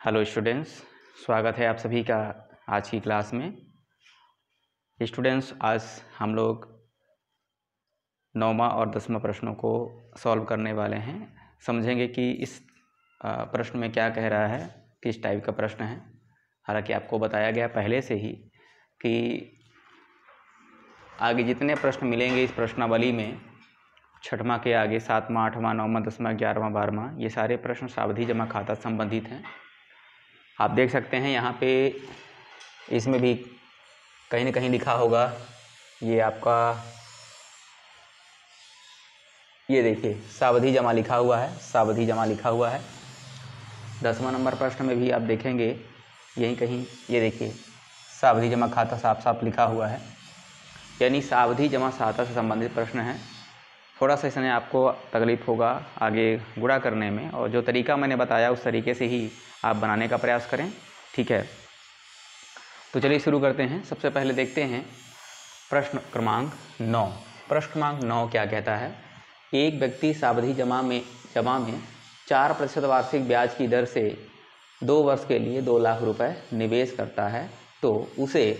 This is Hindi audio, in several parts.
हेलो स्टूडेंट्स, स्वागत है आप सभी का आज की क्लास में। स्टूडेंट्स, आज हम लोग 9वां और 10वां प्रश्नों को सॉल्व करने वाले हैं। समझेंगे कि इस प्रश्न में क्या कह रहा है, किस टाइप का प्रश्न है। हालांकि आपको बताया गया पहले से ही कि आगे जितने प्रश्न मिलेंगे इस प्रश्नावली में, छठवां के आगे 7वां, 8वां, 9वां, 10वां, 11वां, 12वां, ये सारे प्रश्न सावधि जमा खाता संबंधित हैं। आप देख सकते हैं यहाँ पे इसमें भी कहीं न कहीं लिखा होगा, ये आपका, ये देखिए सावधि जमा लिखा हुआ है, सावधि जमा लिखा हुआ है। 10वां नंबर प्रश्न में भी आप देखेंगे यहीं कहीं, ये देखिए सावधि जमा खाता साफ साफ लिखा हुआ है, यानी सावधि जमा खाता से संबंधित प्रश्न है। थोड़ा सा इसमें आपको तकलीफ होगा आगे गुणा करने में, और जो तरीका मैंने बताया उस तरीके से ही आप बनाने का प्रयास करें, ठीक है। तो चलिए शुरू करते हैं। सबसे पहले देखते हैं प्रश्न क्रमांक 9। प्रश्न क्रमांक 9 क्या कहता है? एक व्यक्ति सावधि जमा में 4% वार्षिक ब्याज की दर से 2 वर्ष के लिए 2 लाख रुपए निवेश करता है, तो उसे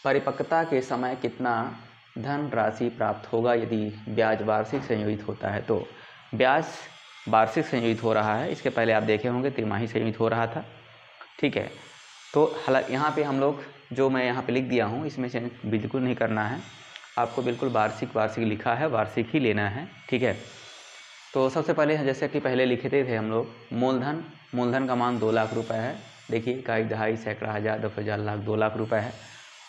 परिपक्वता के समय कितना धन राशि प्राप्त होगा यदि ब्याज वार्षिक संयोजित होता है? तो ब्याज वार्षिक संयोजित हो रहा है, इसके पहले आप देखे होंगे तिमाही संयोजित हो रहा था, ठीक है। तो हालांकि यहाँ पे हम लोग जो मैं यहाँ पे लिख दिया हूँ इसमें चेंज बिल्कुल नहीं करना है, आपको बिल्कुल वार्षिक वार्षिक लिखा है, वार्षिक ही लेना है, ठीक है। तो सबसे पहले जैसे कि पहले लिखते थे हम लोग, मूलधन का मान 2 लाख रुपए है। देखिए इकाई, दहाई, सैकड़ा, हज़ार, 10,000, लाख, 2 लाख रुपए है।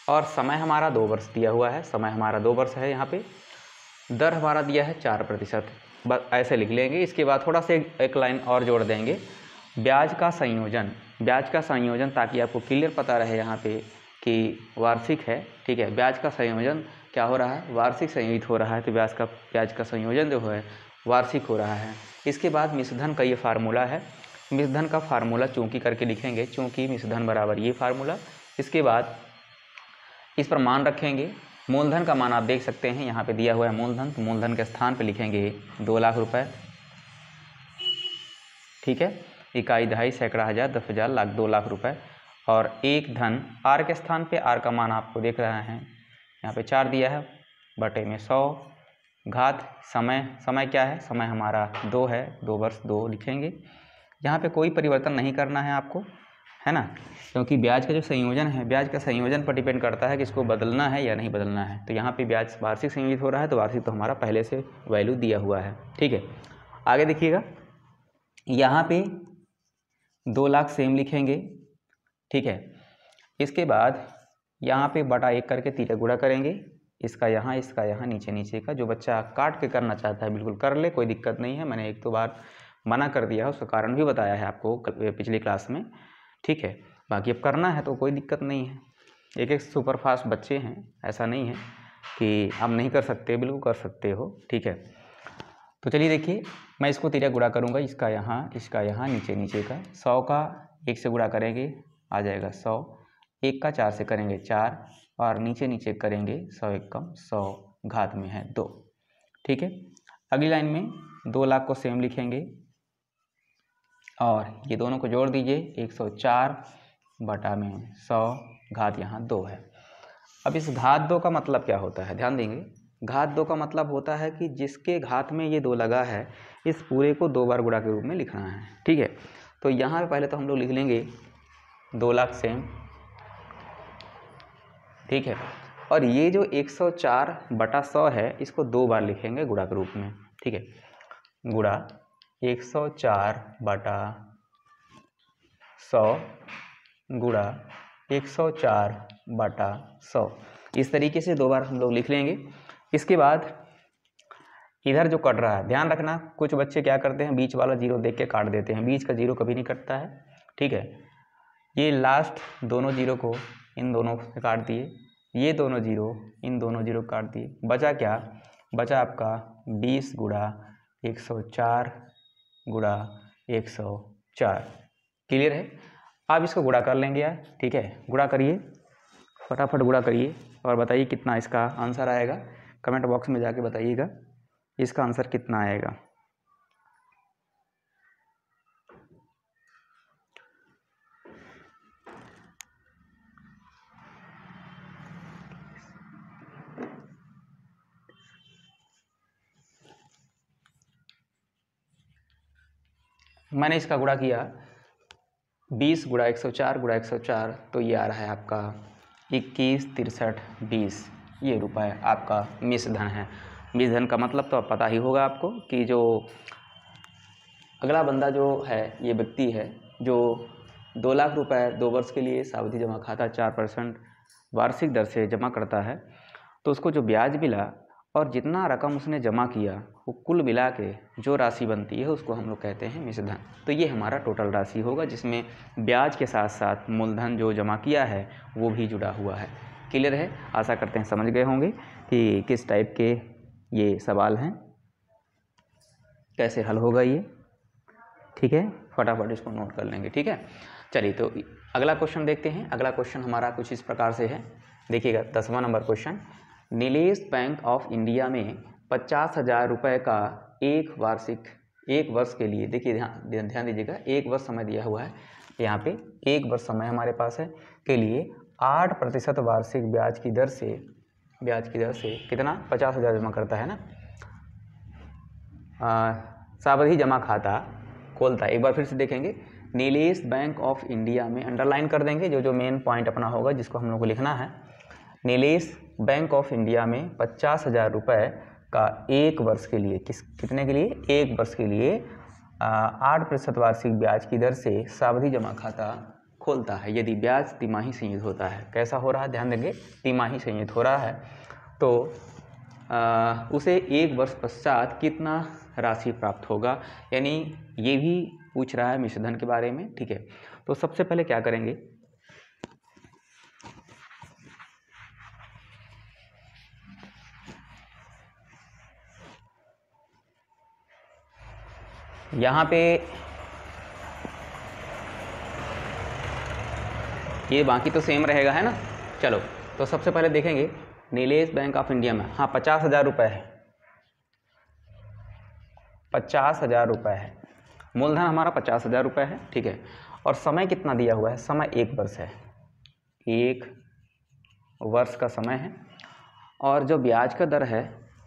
और समय हमारा 2 वर्ष दिया हुआ है, समय हमारा 2 वर्ष है। यहाँ पे दर हमारा दिया है 4%, बस ऐसे लिख लेंगे। इसके बाद थोड़ा सा एक लाइन और जोड़ देंगे, ब्याज का संयोजन, ताकि आपको क्लियर पता रहे यहाँ पे कि वार्षिक है, ठीक है। ब्याज का संयोजन क्या हो रहा है? वार्षिक संयोजित हो रहा है, तो ब्याज का संयोजन जो है वार्षिक हो रहा है। इसके बाद मिश्रधन का ये फार्मूला है, मिश्रधन का फार्मूला चूंकि करके लिखेंगे, चूंकि मिश्रधन बराबर ये फार्मूला। इसके बाद इस पर मान रखेंगे। मूलधन का मान आप देख सकते हैं यहाँ पे दिया हुआ है मूलधन, तो मूलधन के स्थान पे लिखेंगे 2 लाख रुपए, ठीक है। इकाई, दहाई, सैकड़ा, हज़ार, 10,000, लाख, 2 लाख रुपए। और एक धन आर के स्थान पे, आर का मान आपको देख रहे हैं यहाँ पे 4 दिया है, बटे में 100, घात समय क्या है? समय हमारा 2 है, 2 वर्ष 2 लिखेंगे। यहाँ पे कोई परिवर्तन नहीं करना है आपको, है ना, क्योंकि ब्याज का जो संयोजन है, ब्याज का संयोजन पर डिपेंड करता है कि इसको बदलना है या नहीं बदलना है। तो यहाँ पे ब्याज वार्षिक संयोजित हो रहा है, तो वार्षिक तो हमारा पहले से वैल्यू दिया हुआ है, ठीक है। आगे देखिएगा, यहाँ पे 2 लाख सेम लिखेंगे, ठीक है। इसके बाद यहाँ पे बटा 1 करके तिर्यक गुणा करेंगे, इसका यहाँ, नीचे का। जो बच्चा काट के करना चाहता है बिल्कुल कर ले, कोई दिक्कत नहीं है। मैंने 1-2 बार मना कर दिया है, उसका कारण भी बताया है आपको पिछली क्लास में, ठीक है। बाकी अब करना है तो कोई दिक्कत नहीं है, एक सुपर फास्ट बच्चे हैं, ऐसा नहीं है कि आप नहीं कर सकते, बिल्कुल कर सकते हो, ठीक है। तो चलिए देखिए, मैं इसको तिर्यक गुणा करूँगा, इसका यहाँ, नीचे का। 100 का 1 से गुणा करेंगे, आ जाएगा 100। 1 का 4 से करेंगे 4, और नीचे करेंगे 100 1 कम 100, घात में है 2, ठीक है। अगली लाइन में 2 लाख को सेम लिखेंगे, और ये दोनों को जोड़ दीजिए, 104 बटा में 100, घात यहाँ 2 है। अब इस घात 2 का मतलब क्या होता है, ध्यान देंगे। घात 2 का मतलब होता है कि जिसके घात में ये 2 लगा है, इस पूरे को 2 बार गुणा के रूप में लिखना है, ठीक है। तो यहाँ पे पहले तो हम लोग लिख लेंगे 2 लाख सेम, ठीक है। और ये जो 104 बटा 100 है, इसको 2 बार लिखेंगे गुणा के रूप में, ठीक है। गुणा 104 बटा 100 गुणा 104 बटा 100, इस तरीके से 2 बार हम लोग लिख लेंगे। इसके बाद इधर जो कट रहा है, ध्यान रखना, कुछ बच्चे क्या करते हैं, बीच वाला जीरो देख के काट देते हैं, बीच का जीरो कभी नहीं कटता है, ठीक है। ये लास्ट दोनों जीरो को इन दोनों से काट दिए, ये दोनों जीरो इन दोनों जीरो काट दिए, बचा क्या? बचा आपका 20 गुणा 104 गुणा 104, क्लियर है। आप इसको गुणा कर लेंगे यार, ठीक है। गुणा करिए, फटाफट गुणा करिए और बताइए कितना इसका आंसर आएगा। कमेंट बॉक्स में जाके बताइएगा इसका आंसर कितना आएगा। मैंने इसका गुणा किया 20 गुणा 104 गुणा 104, तो ये आ रहा है आपका 21 63 20, ये रुपए आपका मिश्र धन है। मिश्र धन का मतलब तो अब पता ही होगा आपको कि जो अगला बंदा जो है, ये व्यक्ति है जो 2 लाख रुपए 2 वर्ष के लिए सावधि जमा खाता 4% वार्षिक दर से जमा करता है, तो उसको जो ब्याज मिला और जितना रकम उसने जमा किया वो कुल मिला के जो राशि बनती है उसको हम लोग कहते हैं मिश्र धन। तो ये हमारा टोटल राशि होगा जिसमें ब्याज के साथ साथ मूलधन जो जमा किया है वो भी जुड़ा हुआ है। क्लियर है? आशा करते हैं समझ गए होंगे कि किस टाइप के ये सवाल हैं, कैसे हल होगा ये। ठीक है, फटाफट इसको नोट कर लेंगे। ठीक है, चलिए तो अगला क्वेश्चन देखते हैं। अगला क्वेश्चन हमारा कुछ इस प्रकार से है, देखिएगा 10वां number question. Nilesh bank of India में 50,000 रुपये का एक वर्ष के लिए, देखिए ध्यान दीजिएगा, 1 वर्ष समय दिया हुआ है यहाँ पे, 1 वर्ष समय हमारे पास है के लिए 8% वार्षिक ब्याज की दर से कितना 50,000 जमा करता है ना, सावधि जमा खाता खोलता है। एक बार फिर से देखेंगे, नीलेश बैंक ऑफ इंडिया में, अंडरलाइन कर देंगे जो मेन पॉइंट अपना होगा जिसको हम लोग को लिखना है। नीलेश बैंक ऑफ इंडिया में 50,000 रुपये का 1 वर्ष के लिए, कितने के लिए? 1 वर्ष के लिए 8% वार्षिक ब्याज की दर से सावधि जमा खाता खोलता है। यदि ब्याज तिमाही संयुक्त होता है, कैसा हो रहा है ध्यान देंगे, तिमाही संयुक्त हो रहा है, तो उसे 1 वर्ष पश्चात कितना राशि प्राप्त होगा, यानी ये भी पूछ रहा है मिश्र धन के बारे में। ठीक है, तो सबसे पहले क्या करेंगे, यहाँ पे ये बाकी तो सेम रहेगा है ना। चलो तो सबसे पहले देखेंगे नीलेश बैंक ऑफ इंडिया में, हाँ 50,000 रुपये है, 50,000 रुपये है, मूलधन हमारा 50,000 रुपये है। ठीक है, और समय कितना दिया हुआ है, समय 1 वर्ष है, 1 वर्ष का समय है, और जो ब्याज का दर है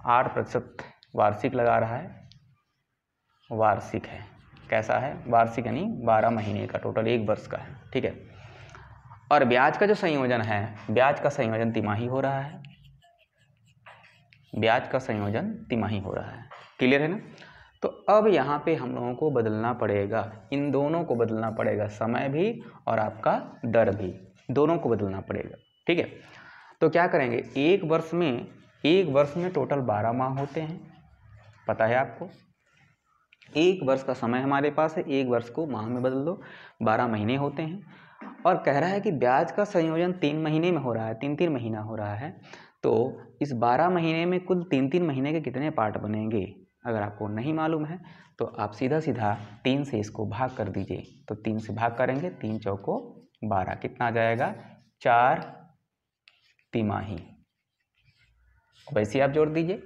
8% वार्षिक लगा रहा है, वार्षिक है, कैसा है वार्षिक, यानी 12 महीने का, टोटल 1 वर्ष का है। ठीक है, और ब्याज का जो संयोजन है, ब्याज का संयोजन तिमाही हो रहा है, ब्याज का संयोजन तिमाही हो रहा है। क्लियर है ना। तो अब यहाँ पे हम लोगों को बदलना पड़ेगा, इन दोनों को बदलना पड़ेगा, समय भी और आपका दर भी, दोनों को बदलना पड़ेगा। ठीक है, तो क्या करेंगे, 1 वर्ष में टोटल 12 माह होते हैं, पता है आपको। 1 वर्ष का समय हमारे पास है, 1 वर्ष को माह में बदल दो, 12 महीने होते हैं। और कह रहा है कि ब्याज का संयोजन 3 महीने में हो रहा है, 3-3 महीना हो रहा है, तो इस 12 महीने में कुल 3-3 महीने के कितने पार्ट बनेंगे, अगर आपको नहीं मालूम है तो आप सीधा 3 से इसको भाग कर दीजिए। तो 3 से भाग करेंगे, 3 चौको 12, कितना आ जाएगा, 4 तिमाही। वैसे आप जोड़ दीजिए,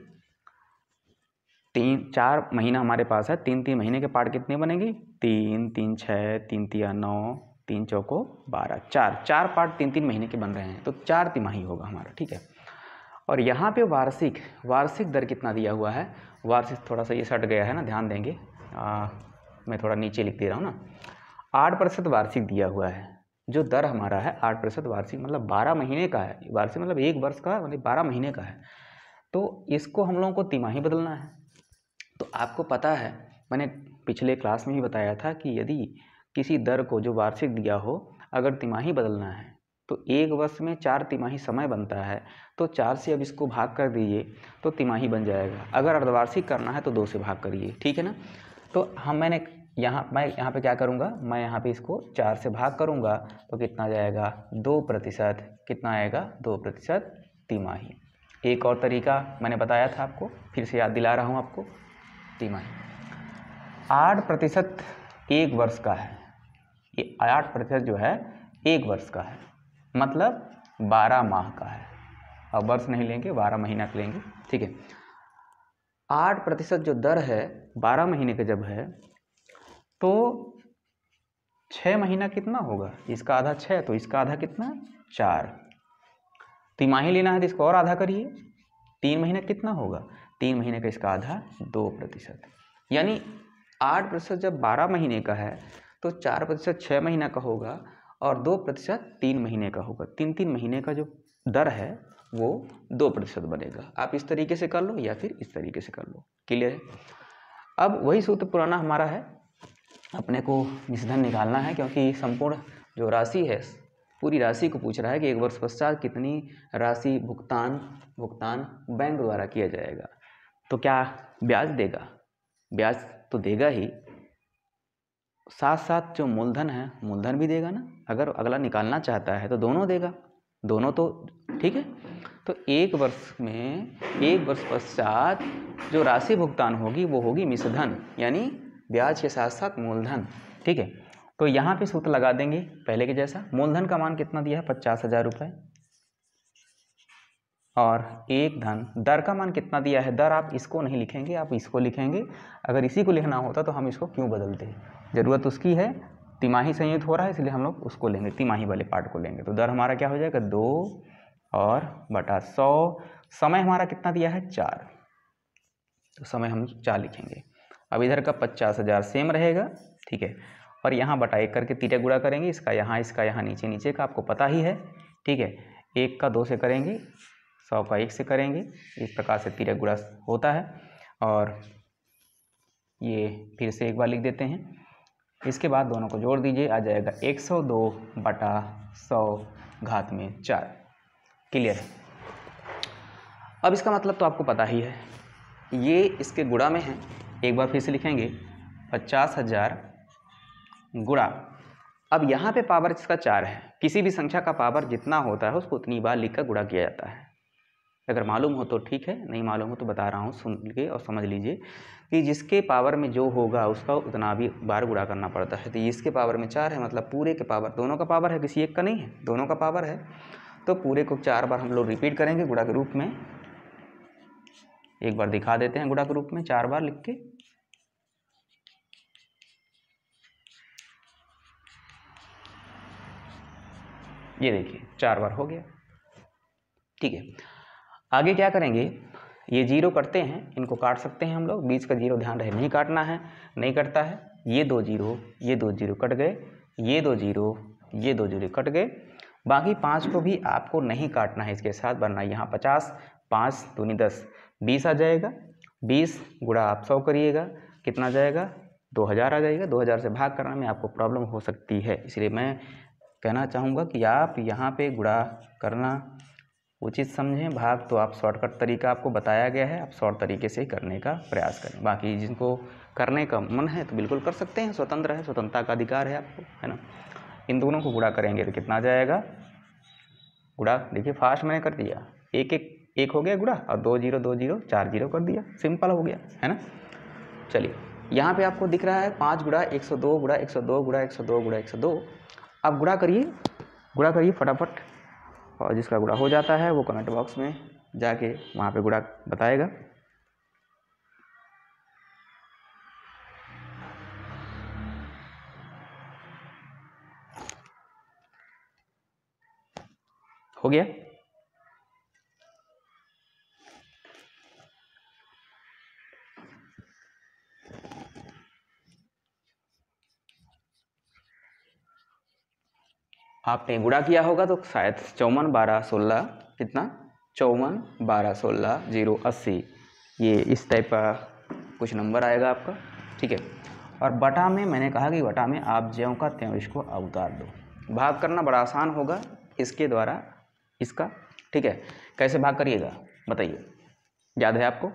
4 महीना हमारे पास है, 3-3 महीने के पार्ट कितने बनेंगे, 3 3 6, 3 3 9, 3 चौको 12, 4 पार्ट 3-3 महीने के बन रहे हैं, तो 4 तिमाही होगा हमारा। ठीक है, और यहाँ पे वार्षिक दर कितना दिया हुआ है, वार्षिक थोड़ा सा ये सट गया है ना, ध्यान देंगे, मैं थोड़ा नीचे लिख दे रहा हूँ ना, 8% वार्षिक दिया हुआ है, जो दर हमारा है 8% वार्षिक, मतलब 12 महीने का है, वार्षिक मतलब 1 वर्ष का, मतलब 12 महीने का है, तो इसको हम लोगों को तिमाही बदलना है। तो आपको पता है, मैंने पिछले क्लास में ही बताया था कि यदि किसी दर को जो वार्षिक दिया हो, अगर तिमाही बदलना है तो 1 वर्ष में 4 तिमाही समय बनता है, तो 4 से अब इसको भाग कर दीजिए तो तिमाही बन जाएगा। अगर अर्धवार्षिक करना है तो 2 से भाग करिए, ठीक है ना। तो मैं यहाँ पे क्या करूँगा, मैं यहाँ पे इसको 4 से भाग करूँगा तो कितना जाएगा, 2%, कितना आएगा, 2% तिमाही। एक और तरीका मैंने बताया था आपको, फिर से याद दिला रहा हूँ आपको, तिमाही 8% 1 वर्ष का है, ये 8% जो है 1 वर्ष का है, मतलब 12 माह का है। अब वर्ष नहीं लेंगे, 12 महीना का लेंगे, ठीक है। 8% जो दर है 12 महीने का जब है तो 6 महीना कितना होगा, इसका आधा 6, तो इसका आधा कितना, 4। तिमाही लेना है तो इसको और आधा करिए, 3 महीने कितना होगा, 3 महीने का इसका आधा 2%, यानी 8% जब 12 महीने का है तो 4% 6 महीना का होगा और 2% 3 महीने का होगा। 3 महीने का जो दर है वो 2% बनेगा। आप इस तरीके से कर लो या फिर इस तरीके से कर लो। क्लियर है? अब वही सूत्र पुराना हमारा है, अपने को निष्धन निकालना है, क्योंकि संपूर्ण जो राशि है पूरी राशि को पूछ रहा है कि एक वर्ष पश्चात कितनी राशि भुगतान बैंक द्वारा किया जाएगा। तो क्या ब्याज देगा? ब्याज तो देगा ही, साथ साथ जो मूलधन है मूलधन भी देगा ना। अगर अगला निकालना चाहता है तो दोनों देगा, दोनों तो ठीक है। तो एक वर्ष पश्चात जो राशि भुगतान होगी वो होगी मिश्रधन, यानी ब्याज के साथ साथ मूलधन। ठीक है, तो यहाँ पे सूत्र लगा देंगे पहले के जैसा। मूलधन का मान कितना दिया है? 50,000 रुपये। और एक धन, दर का मान कितना दिया है? दर आप इसको नहीं लिखेंगे, आप इसको लिखेंगे। अगर इसी को लिखना होता तो हम इसको क्यों बदलते हैं? ज़रूरत उसकी है, तिमाही संयुक्त हो रहा है इसलिए हम लोग उसको लेंगे, तिमाही वाले पार्ट को लेंगे। तो दर हमारा क्या हो जाएगा? 2 और बटा 100। समय हमारा कितना दिया है? 4, तो समय हम 4 लिखेंगे। अब इधर का 50,000 सेम रहेगा, ठीक है। और यहाँ बटा 1 करके तिर्यक गुणा करेंगे, इसका यहाँ नीचे का आपको पता ही है, ठीक है। 1 का 2 से करेंगे, 100 का 1 से करेंगे, इस प्रकार से तिर्यक गुणा होता है। और ये फिर से एक बार लिख देते हैं। इसके बाद दोनों को जोड़ दीजिए, आ जाएगा 102 बटा 100 घात में 4। क्लियर है? अब इसका मतलब तो आपको पता ही है, ये इसके गुणा में है। एक बार फिर से लिखेंगे 50,000 गुणा, अब यहाँ पे पावर इसका 4 है। किसी भी संख्या का पावर जितना होता है उसको उतनी बार लिखकर गुणा किया जाता है। अगर मालूम हो तो ठीक है, नहीं मालूम हो तो बता रहा हूँ, सुन के और समझ लीजिए कि जिसके पावर में जो होगा उसका उतना भी बार गुणा करना पड़ता है। तो इसके पावर में 4 है, मतलब पूरे के पावर, दोनों का पावर है, किसी एक का नहीं है, दोनों का पावर है। तो पूरे को 4 बार हम लोग रिपीट करेंगे गुणा के रूप में। एक बार दिखा देते हैं गुणा के रूप में 4 बार लिख के। ये देखिए 4 बार हो गया, ठीक है। आगे क्या करेंगे? ये जीरो कटते हैं, इनको काट सकते हैं हम लोग, बीच का जीरो ध्यान रहे नहीं काटना है, नहीं कटता है। ये 2 जीरो कट गए, ये 2 जीरो कट गए। बाकी 5 को भी आपको नहीं काटना है इसके साथ, वरना यहाँ 50, 5 दूनी 10, 20 आ जाएगा। 20 गुणा आप 100 करिएगा, कितना जाएगा? 2000 आ जाएगा। 2000 से भाग करने में आपको प्रॉब्लम हो सकती है, इसलिए मैं कहना चाहूँगा कि आप यहाँ पे गुणा करना उचित समझें। भाग तो आप शॉर्टकट तरीका आपको बताया गया है, आप शॉर्ट तरीके से करने का प्रयास करें। बाकी जिनको करने का मन है तो बिल्कुल कर सकते हैं, स्वतंत्र है, स्वतंत्रता का अधिकार है आपको, है ना। इन दोनों को गुणा करेंगे तो कितना जाएगा? गुणा देखिए फास्ट मैंने कर दिया, एक हो गया गुणा, और 2 जीरो 4 जीरो कर दिया, सिंपल हो गया, है ना। चलिए यहाँ पे आपको दिख रहा है 5 गुणा 102 गुणा 102 गुणा 102 गुणा 102। अब गुणा करिए फटाफट, और जिसका गुणा हो जाता है वो कमेंट बॉक्स में जाके वहाँ पे गुणा बताएगा। हो गया? आपने गुणा किया होगा तो शायद 54 12 16 कितना 54 12 16 0 80, ये इस टाइप का कुछ नंबर आएगा आपका, ठीक है। और बटा में मैंने कहा कि बटा में आप ज्यों का त्यों इसको अवतार दो। भाग करना बड़ा आसान होगा इसके द्वारा, इसका, ठीक है। कैसे भाग करिएगा बताइए, याद है आपको?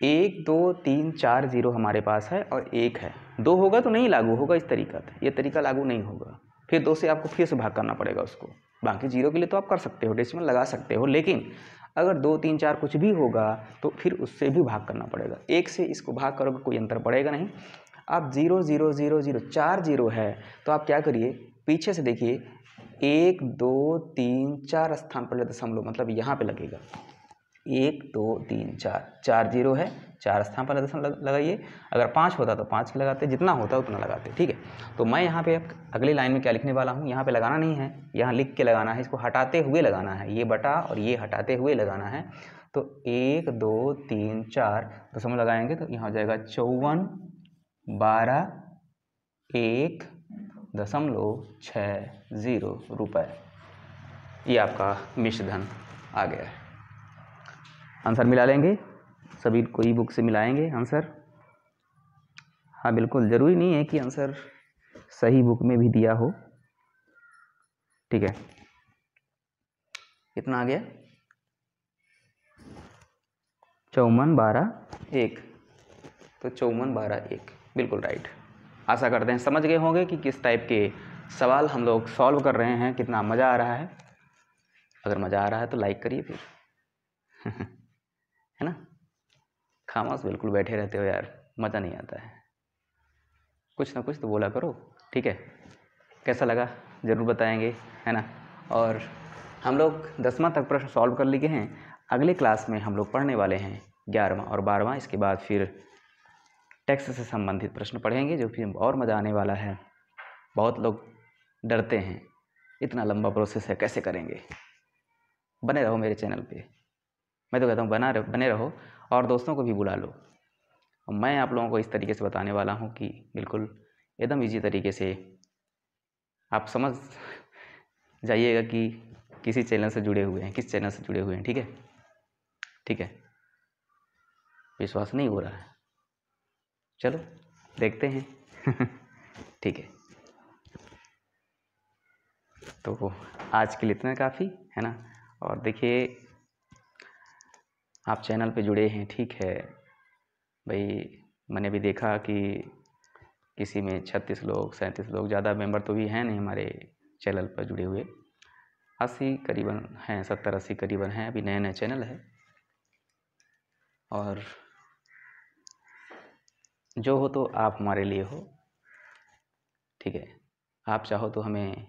1 2 3 4 जीरो हमारे पास है और 1 है, 2 होगा तो नहीं लागू होगा इस तरीका से, ये तरीका लागू नहीं होगा। फिर 2 से आपको फिर से भाग करना पड़ेगा उसको। बाकी जीरो के लिए तो आप कर सकते हो, डेसिमल लगा सकते हो, लेकिन अगर 2 3 4 कुछ भी होगा तो फिर उससे भी भाग करना पड़ेगा। 1 से इसको भाग करोगे कोई अंतर पड़ेगा नहीं। अब 0 0 0 0 4 जीरो है तो आप क्या करिए, पीछे से देखिए 1 2 3 4 स्थान पर दशमलव, मतलब यहाँ पे लगेगा 1 2 3 4, 4 जीरो है, 4 स्थान पर दशमलव लगाइए। अगर 5 होता तो 5 लगाते, जितना होता उतना लगाते, ठीक है। तो मैं यहाँ पे अगली लाइन में क्या लिखने वाला हूँ, यहाँ पे लगाना नहीं है, यहाँ लिख के लगाना है, इसको हटाते हुए लगाना है, ये बटा और ये हटाते हुए लगाना है। तो 1 2 3 4 दशमलव लगाएंगे तो यहाँ हो जाएगा 54 12,160 रुपये। ये आपका मिश्र धन आ गया है। आंसर मिला लेंगे सभी को, ई बुक से मिलाएंगे आंसर। हाँ बिल्कुल, ज़रूरी नहीं है कि आंसर सही बुक में भी दिया हो, ठीक है। कितना आ गया? 54,12,1। तो 54,12,1 बिल्कुल राइट। आशा करते हैं समझ गए होंगे कि किस टाइप के सवाल हम लोग सॉल्व कर रहे हैं, कितना मज़ा आ रहा है। अगर मज़ा आ रहा है तो लाइक करिए फिर है ना। खामोश बिल्कुल बैठे रहते हो यार, मज़ा नहीं आता है। कुछ ना कुछ तो बोला करो, ठीक है। कैसा लगा ज़रूर बताएंगे, है ना। और हम लोग 10वां तक प्रश्न सॉल्व कर लिए हैं। अगले क्लास में हम लोग पढ़ने वाले हैं 11वां और 12वां। इसके बाद फिर टेक्स्ट से संबंधित प्रश्न पढ़ेंगे, जो फिर और मज़ा आने वाला है। बहुत लोग डरते हैं, इतना लंबा प्रोसेस है, कैसे करेंगे। बने रहो मेरे चैनल पे, मैं तो कहता हूँ बने रहो और दोस्तों को भी बुला लो। और मैं आप लोगों को इस तरीके से बताने वाला हूँ कि बिल्कुल एकदम इजी तरीके से आप समझ जाइएगा कि किसी चैनल से जुड़े हुए हैं, किस चैनल से जुड़े हुए हैं, ठीक है। ठीक है, विश्वास नहीं हो रहा है, चलो देखते हैं ठीक है। तो आज के लिए इतना काफ़ी है ना। और देखिए आप चैनल पे जुड़े हैं, ठीक है भाई। मैंने भी देखा कि किसी में 36 लोग 37 लोग, ज़्यादा मेंबर तो भी हैं नहीं हमारे चैनल पर जुड़े हुए। 80 करीबन हैं, 70-80 करीबन हैं। अभी नए नए चैनल है। और जो हो तो आप हमारे लिए हो, ठीक है। आप चाहो तो हमें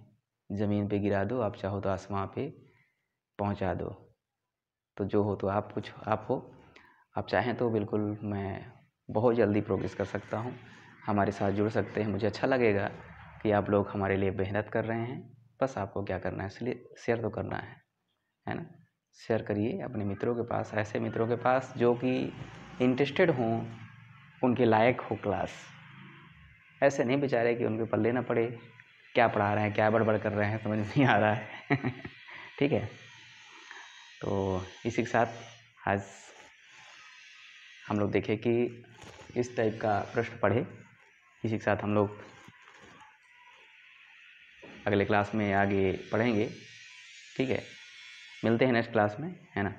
ज़मीन पे गिरा दो, आप चाहो तो आसमां पे पहुंचा दो। तो जो हो तो आप कुछ आप हो। आप चाहें तो बिल्कुल मैं बहुत जल्दी प्रोग्रेस कर सकता हूं। हमारे साथ जुड़ सकते हैं। मुझे अच्छा लगेगा कि आप लोग हमारे लिए मेहनत कर रहे हैं। बस आपको क्या करना है, इसलिए शेयर तो करना है ना। शेयर करिए अपने मित्रों के पास, ऐसे मित्रों के पास जो कि इंटरेस्टेड हों, उनके लायक हो क्लास। ऐसे नहीं बेचारे कि उनके पल्ले ना पड़े, क्या पढ़ा रहे हैं, क्या बड़बड़ कर रहे हैं, समझ नहीं आ रहा है ठीक है। तो इसी के साथ आज हम लोग देखें कि इस टाइप का प्रश्न पढ़े। इसी के साथ हम लोग अगले क्लास में आगे पढ़ेंगे, ठीक है। मिलते हैं नेक्स्ट क्लास में, है ना।